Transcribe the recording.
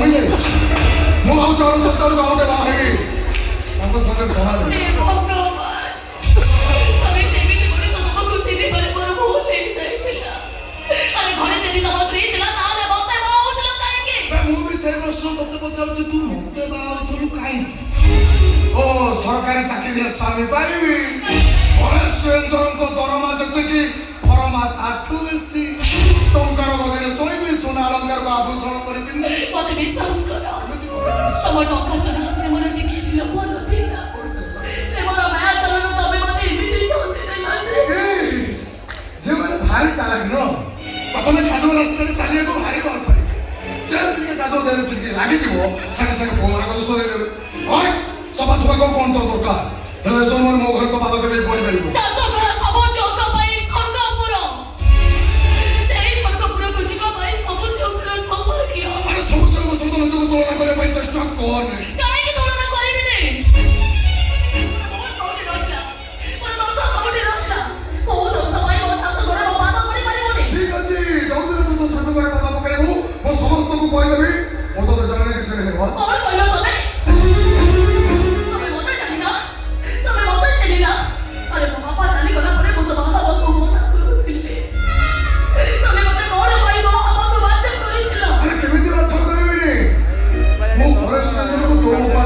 ମରି ଯାଇଛି। ମୁଁ ଆଉ 4 ସପ୍ତାହରୁ ଗାଁରେ ବାହା ହେବି ତାଙ୍କ ସାଙ୍ଗରେ ସମାଜ ମୁଁ ବି ସେଇ ବର୍ଷ ତତେ ପଚାରୁଛି ତୁ ମତେ ବାହା ହଉଥିଲୁ କାହିଁକି? ଓ ସରକାରୀ ଚାକିରିଆ ସ୍ୱାମୀ ପାଇବି ଫରେଷ୍ଟ ରେଞ୍ଜରଙ୍କ ଦରମା ଯେତିକି ଫରମା ତାଠୁ ବେଶୀ ଟଙ୍କାର ବଦଳରେ ଶୋଇବି ସୁନା ଅଳଙ୍କାର ଆଭୂଷଣ କରି ପିନ୍ଧିବି। ମତେ ବିଶ୍ୱାସ କର ତମ ଟଙ୍କା ସୁନା ଉପରେ ମୋର ଟିକେ ବି ଲୋଭ ନଥିଲା। ପ୍ରେମର ମାୟା ଚାଲନ ତମେ ମତେ ଏମିତି ଛନ୍ଦି ଦେଲ ଯେ ଝିଅମାନେ ଭାରି ଚାଲାକ ନୁହଁ। ପ୍ରଥମେ କାଦୁଅ ରାସ୍ତାରେ ଚାଲିବାକୁ ଭାରି ଭଲ ପାଇବେ। ଯେମିତିକି କାଦୁଅ ଦେହରେ ଛିଟିକି ଲାଗିଯିବ ସାଙ୍ଗେ ସାଙ୍ଗେ ପୁଅମାନଙ୍କ ଦୋଷ ଦେଇଦେବେ। ସଫା ସଫା କଣ ତୋର ଦରକାର ହେଲେ ସମୟରେ ମୋ ଘରେ ତ ପାଦ ଦେବେ ପଡ଼ିପାରିବ।